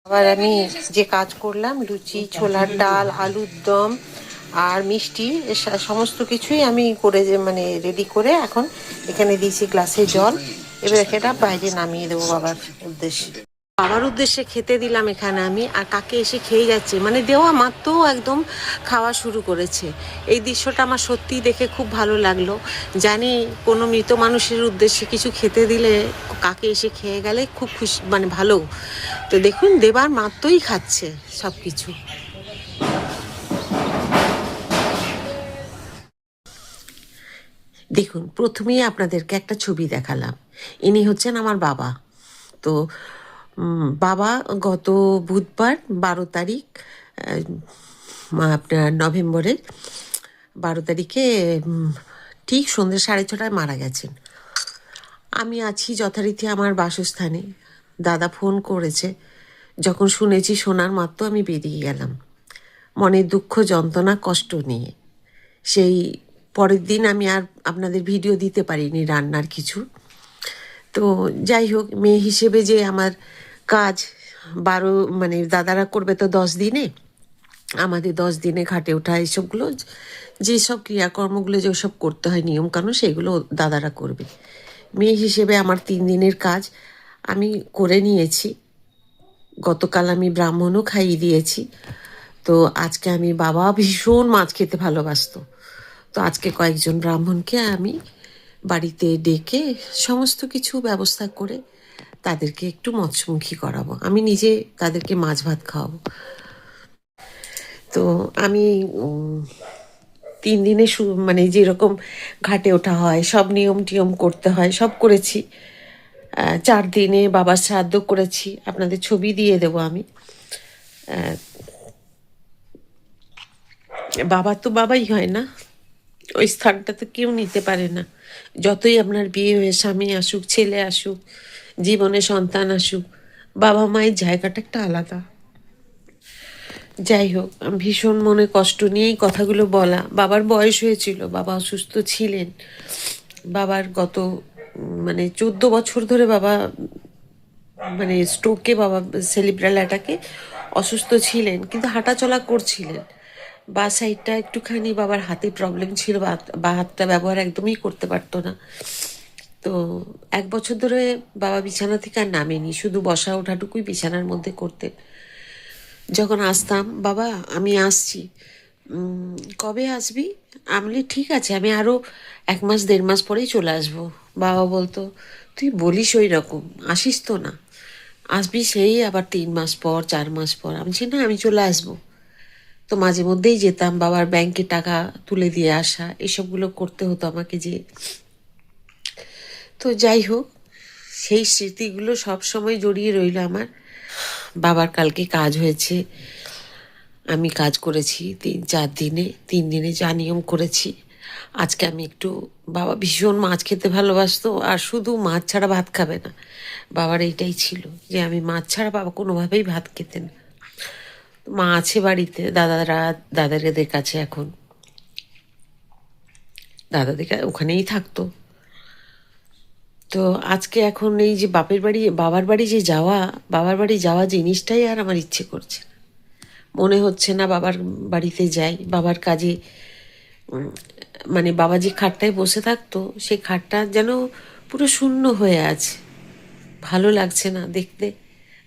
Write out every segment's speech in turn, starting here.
আবার আমি যে কাজ করলাম, লুচি, ছোলার ডাল, আলুর দম আর মিষ্টি সমস্ত কিছুই আমি করে যে মানে রেডি করে এখন এখানে দিয়েছি গ্লাসে জল। এবার এটা বাইরে নামিয়ে দেবো বাবার উদ্দেশ্যে। বাবার উদ্দেশ্যে খেতে দিলাম এখানে আমি, আর কাকে এসে খেয়ে যাচ্ছে, মানে দেওয়া মাত্র একদম খাওয়া শুরু করেছে। এই দৃশ্যটা আমার সত্যিই দেখে খুব ভালো লাগলো। জানি কোনো মৃত মানুষের উদ্দেশ্যে কিছু খেতে দিলে কাকে এসে খেয়ে গেলে খুব খুশি, মানে ভালো। তো দেখুন দেবার মাত্রই খাচ্ছে সব কিছু। দেখুন প্রথমেই আপনাদেরকে একটা ছবি দেখালাম, ইনি হচ্ছেন আমার বাবা। তো বাবা গত বুধবার 12 তারিখ আপনার নভেম্বরের 12 তারিখে ঠিক সন্ধ্যে 6:30টায় মারা গেছেন। আমি আছি যথারীতি আমার বাসস্থানে। দাদা ফোন করেছে, যখন শুনেছি শোনার মাত্র আমি বেরিয়ে গেলাম মনের দুঃখ যন্ত্রণা কষ্ট নিয়ে। সেই পরের দিন আমি আর আপনাদের ভিডিও দিতে পারিনি রান্নার কিছু। তো যাই হোক, মেয়ে হিসেবে যে আমার কাজ 12 মানে দাদারা করবে তো 10 দিনে, আমাদের 10 দিনে ঘাটে ওঠা এইসবগুলো যেসব ক্রিয়াকর্মগুলো যেসব করতে হয় নিয়মকানুন সেগুলো দাদারা করবে। মেয়ে হিসেবে আমার 3 দিনের কাজ আমি করে নিয়েছি। গতকাল আমি ব্রাহ্মণও খাইয়ে দিয়েছি। তো আজকে আমি বাবা ভীষণ মাছ খেতে ভালোবাসতো, তো আজকে কয়েকজন ব্রাহ্মণকে আমি বাড়িতে ডেকে সমস্ত কিছু ব্যবস্থা করে তাদেরকে একটু মৎস্যমুখী করাবো। আমি নিজে তাদেরকে মাছ ভাত খাওয়াবো। তো আমি 3 দিনে মানে যেরকম ঘাটে ওঠা হয় সব নিয়ম টিয়ম করতে হয় সব করেছি। 4 দিনে বাবার শ্রাদ্ধ করেছি, আপনাদের ছবি দিয়ে দেবো আমি। বাবা তো বাবাই হয় না, ওই স্থানটা তো কেউ নিতে পারে না। যতই আপনার বিয়ে হয়ে স্বামী আসুক, ছেলে আসুক, জীবনে সন্তান আসুক, বাবা মায়ের জায়গাটা একটা আলাদা। যাই হোক, আমি ভীষণ মনে কষ্ট নিয়েই কথাগুলো বলা। বাবার বয়স হয়েছিল, বাবা অসুস্থ ছিলেন। বাবার গত মানে 14 বছর ধরে বাবা মানে স্ট্রোকে, বাবা সেরিব্রাল অ্যাটাকে অসুস্থ ছিলেন, কিন্তু হাঁটাচলা করছিলেন। বা সাইডটা একটুখানি বাবার হাতে প্রবলেম ছিল, বা হাতটা ব্যবহার একদমই করতে পারতো না। তো 1 বছর ধরে বাবা বিছানা থেকে আর নামেনি, শুধু বসা ওঠাটুকুই বিছানার মধ্যে করতেন। যখন আসতাম, বাবা আমি আসছি, কবে আসবি? আমি বলি ঠিক আছে, আমি আরও 1 মাস 1.5 মাস পরেই চলে আসবো। বাবা বলতো তুই বলিস ওই রকম, আসিস তো না, আসবি সেই আবার 3 মাস পর 4 মাস পর। আমি বলছি না, আমি চলে আসবো। তো মাঝে মধ্যেই যেতাম, বাবার ব্যাংকে টাকা তুলে দিয়ে আসা এসবগুলো করতে হতো আমাকে যে। তো যাই হোক, সেই স্মৃতিগুলো সব সময় জড়িয়ে রইল আমার। বাবার কালকে কাজ হয়েছে, আমি কাজ করেছি 3-4 দিনে, 3 দিনে যা নিয়ম করেছি। আজকে আমি একটু, বাবা ভীষণ মাছ খেতে ভালোবাসতো, আর শুধু মাছ ছাড়া ভাত খাবে না। বাবার এইটাই ছিল যে আমি মাছ ছাড়া বাবা কোনোভাবেই ভাত খেতেন। মা আছে বাড়িতে, দাদাদের কাছে এখন, দাদাদের ওখানেই থাকতো। তো আজকে এখন এই যে বাবার বাড়ি যে যাওয়া, বাবার বাড়ি যাওয়া জিনিসটাই আর আমার ইচ্ছে করছে না। মনে হচ্ছে না বাবার বাড়িতে যাই। বাবার কাজে মানে বাবা যে খাটটায় বসে থাকতো সেই খাটটা যেন পুরো শূন্য হয়ে আছে, ভালো লাগছে না দেখতে।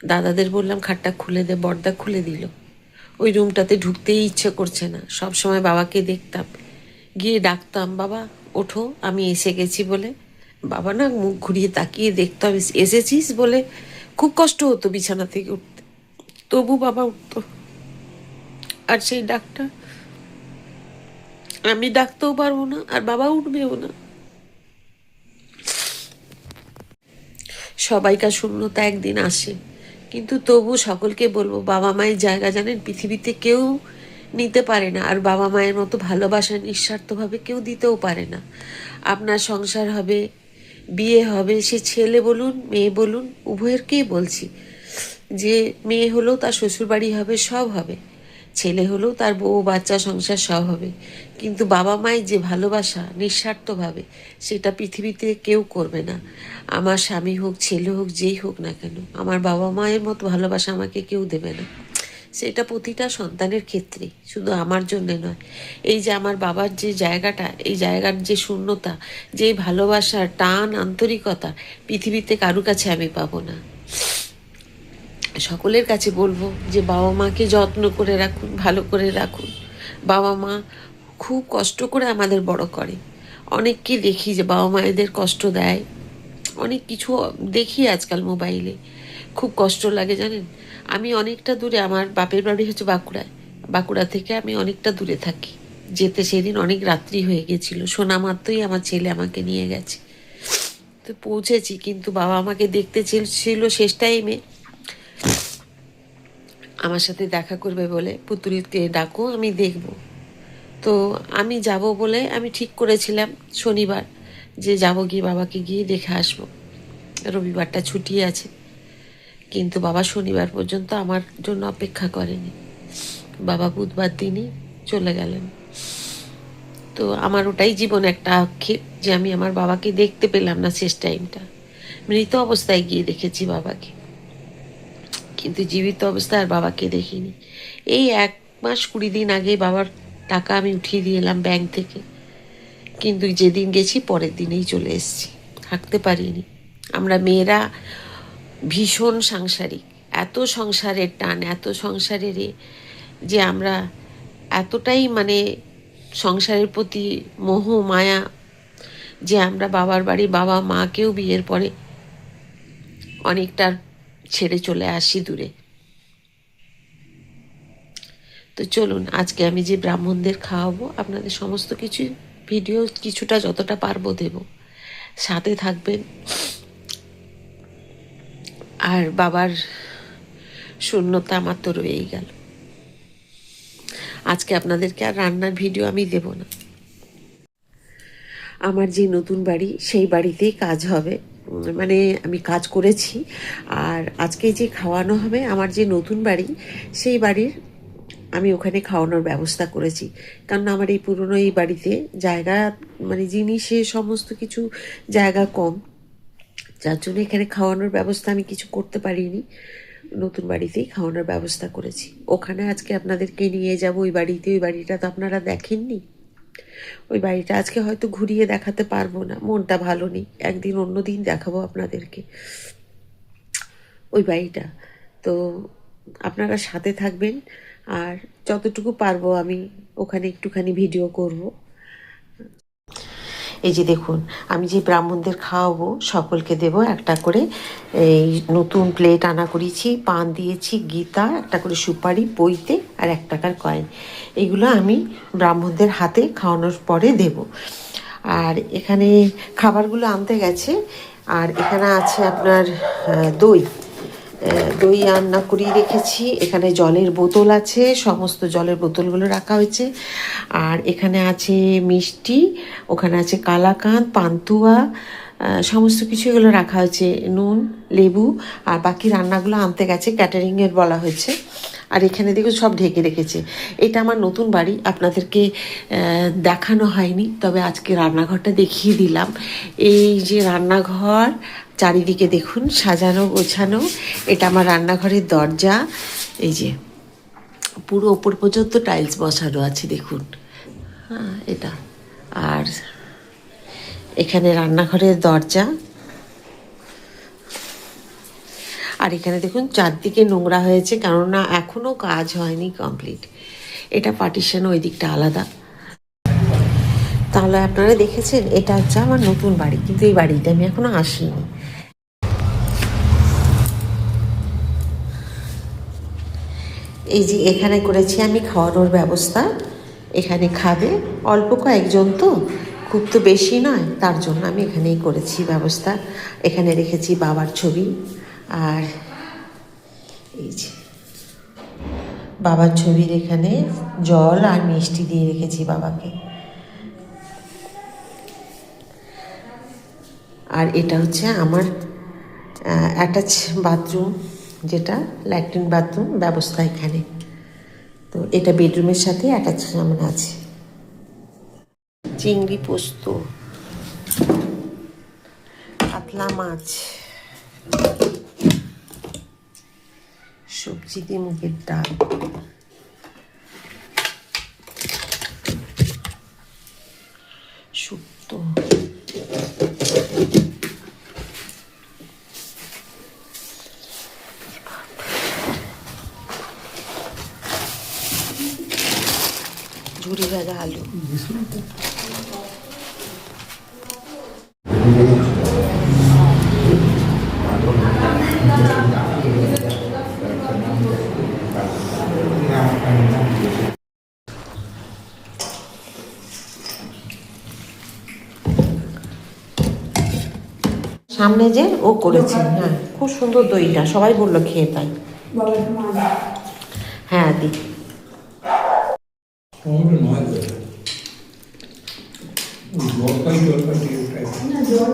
দাদাদের বললাম খাটটা খুলে দে, বর্দা খুলে দিল। ওই রুমটাতে ঢুকতেই ইচ্ছে করছে না। সব সময় বাবাকে দেখতাম, গিয়ে ডাকতাম বাবা ওঠো আমি এসে গেছি বলে। বাবা না মুখ ঘুরিয়ে তাকিয়ে দেখতাম এসেছিস বলে, খুব কষ্ট হতো বিছানা থেকে উঠতে, তবু বাবা উঠতো। আর সেই ডাকটা আমি ডাকতেও পারবো না, আর বাবা উঠবেও না। সবাইকার শূন্যতা একদিন আসে, কিন্তু তবু সকলকে বলবো বাবা মায়ের জায়গা জানেন পৃথিবীতে কেউ নিতে পারে না। আর বাবা মায়ের মতো ভালোবাসা নিঃস্বার্থভাবে কেউ দিতেও পারে না। আপনার সংসার হবে, বিয়ে হবে, সে ছেলে বলুন মেয়ে বলুন, উভয়েরকেই বলছি যে মেয়ে হলেও তার শ্বশুরবাড়ি হবে, সব হবে। ছেলে হলেও তার বউ বাচ্চা সংসার সব হবে, কিন্তু বাবা মায়ের যে ভালোবাসা নিঃস্বার্থভাবে, সেটা পৃথিবীতে কেউ করবে না। আমার স্বামী হোক, ছেলে হোক, যেই হোক না কেন, আমার বাবা মায়ের মতো ভালোবাসা আমাকে কেউ দেবে না। সেটা প্রতিটা সন্তানের ক্ষেত্রে, শুধু আমার জন্য নয়। এই যে আমার বাবার যে জায়গাটা, এই জায়গার যে শূন্যতা, যে ভালোবাসার টান আন্তরিকতা, পৃথিবীতে কারু কাছে আমি পাবো না। সকলের কাছে বলবো যে বাবা মাকে যত্ন করে রাখুন, ভালো করে রাখুন। বাবা মা খুব কষ্ট করে আমাদের বড় করে। অনেককে দেখি যে বাবা মায়েদের কষ্ট দেয়, অনেক কিছু দেখি আজকাল মোবাইলে, খুব কষ্ট লাগে জানেন। আমি অনেকটা দূরে, আমার বাপের বাড়ি হচ্ছে বাঁকুড়ায়, বাঁকুড়া থেকে আমি অনেকটা দূরে থাকি। যেতে সেদিন অনেক রাত্রি হয়ে গেছিল, শোনা মাত্রই আমার ছেলে আমাকে নিয়ে গেছে। তো পৌঁছেছি, কিন্তু বাবা আমাকে দেখতে চেয়েছিল শেষ টাইমে, আমার সাথে দেখা করবে বলে, পুতুলকে ডাকো আমি দেখব। তো আমি যাব বলে আমি ঠিক করেছিলাম শনিবার যে যাব, গিয়ে বাবাকে গিয়ে দেখে আসবো, রবিবারটা ছুটি আছে। কিন্তু বাবা শনিবার পর্যন্ত আমার জন্য অপেক্ষা করেনি, বাবা বুধবার দিনই চলে গেলেন। তো আমার ওটাই জীবনে একটা আক্ষেপ যে আমি আমার বাবাকে দেখতে পেলাম না শেষ টাইমটা। মৃত অবস্থায় গিয়ে দেখেছি বাবাকে, কিন্তু জীবিত অবস্থায় আর বাবাকে দেখিনি। এই 1 মাস 20 দিন আগে বাবার টাকা আমি উঠিয়ে দিয়ে এলাম ব্যাংক থেকে, কিন্তু যেদিন গেছি পরের দিনেই চলে এসেছি, থাকতে পারিনি। আমরা মেয়েরা ভীষণ সাংসারিক, এত সংসারের টান, এত সংসারের যে আমরা এতটাই মানে সংসারের প্রতি মোহ মায়া, যে আমরা বাবার বাড়ি বাবা মাকেও বিয়ের পরে অনেকটা ছেড়ে চলে আসি দূরে। তো চলুন, আজকে আমি যে ব্রাহ্মণদের খাওয়াবো, আপনাদের সমস্ত কিছু ভিডিও কিছুটা যতটা পারবো দেব, সাথে থাকবেন। আর বাবার শূন্যতা আমার তো রয়েই গেল। আজকে আপনাদেরকে আর রান্নার ভিডিও আমি দেব না। আমার যে নতুন বাড়ি, সেই বাড়িতেই কাজ হবে, মানে আমি কাজ করেছি। আর আজকে যে খাওয়ানো হবে, আমার যে নতুন বাড়ি, সেই বাড়ির আমি ওখানে খাওয়ানোর ব্যবস্থা করেছি। কারণ আমার এই পুরনো এই বাড়িতে জায়গা, মানে জিনিসের সমস্ত কিছু জায়গা কম, যার জন্য এখানে খাওয়ানোর ব্যবস্থা আমি কিছু করতে পারিনি। নতুন বাড়িতেই খাওয়ানোর ব্যবস্থা করেছি। ওখানে আজকে আপনাদেরকে নিয়ে যাব ওই বাড়িতে। ওই বাড়িটা তো আপনারা দেখেননি। ওই বাড়িটা আজকে হয়তো ঘুরিয়ে দেখাতে পারবো না, মনটা ভালো নেই। একদিন অন্য দিন দেখাবো আপনাদেরকে ওই বাড়িটা। তো আপনারা সাথে থাকবেন, আর যতটুকু পারবো আমি ওখানে একটুখানি ভিডিও করব। এই যে দেখুন, আমি যে ব্রাহ্মণদের খাওয়াবো সকলকে দেব একটা করে এই নতুন প্লেট আনা করেছি, পান দিয়েছি, গীতা, একটা করে সুপারি, বইতে, আর 1 টাকার কয়েন। এগুলো আমি ব্রাহ্মণদের হাতে খাওয়ানোর পরে দেব। আর এখানে খাবারগুলো আনতে গেছে। আর এখানে আছে আপনার দই, দই রান্না করিয়ে রেখেছি। এখানে জলের বোতল আছে, সমস্ত জলের বোতলগুলো রাখা হয়েছে। আর এখানে আছে মিষ্টি, ওখানে আছে কালাকাঁদ, পান্তুয়া, সমস্ত কিছু এগুলো রাখা হয়েছে, নুন, লেবু। আর বাকি রান্নাগুলো আনতে গেছে, ক্যাটারিংয়ের বলা হয়েছে। আর এখানে দেখুন সব ঢেকে রেখেছে। এটা আমার নতুন বাড়ি, আপনাদেরকে দেখানো হয়নি, তবে আজকে রান্নাঘরটা দেখিয়ে দিলাম। এই যে রান্নাঘর, চারিদিকে দেখুন সাজানো গোছানো। এটা আমার রান্নাঘরের দরজা, এই যে পুরো ওপর পর্যন্ত টাইলস বসানো আছে দেখুন। হ্যাঁ, এটা। আর এখানে রান্নাঘরের দরজা। আর এখানে দেখুন চারদিকে নোংরা হয়েছে, কেননা এখনও কাজ হয়নি কমপ্লিট। এটা পার্টিশন, ওই দিকটা আলাদা। তাহলে আপনারা দেখেছেন, এটা হচ্ছে আমার নতুন বাড়ি, কিন্তু এই বাড়িতে আমি এখনো আসিনি। এই যে এখানে করেছি আমি খাওয়ানোর ব্যবস্থা। এখানে খাবে অল্প কয়েকজন, তো খুব তো বেশি নয়, তার জন্য আমি এখানেই করেছি ব্যবস্থা। এখানে রেখেছি বাবার ছবি, আর এই যে বাবার ছবির এখানে জল আর মিষ্টি দিয়ে রেখেছি বাবাকে। আর এটা হচ্ছে আমার অ্যাটাচ বাথরুম, যেটা ল্যাট্রিন বাথরুম ব্যবস্থা এখানে। তো এটা বেডরুমের সাথে অ্যাটাচ আমার আছে। চিংড়ি পোস্ত, কাতলা মাছ, সবজি দিয়ে মুগের ডাল, শুক্তো, ঝুরি ভাজা আলু। সামনে যে ও করেছে, হ্যাঁ খুব সুন্দর দইটা, সবাই বললো খেয়ে তাই। হ্যাঁ দি জল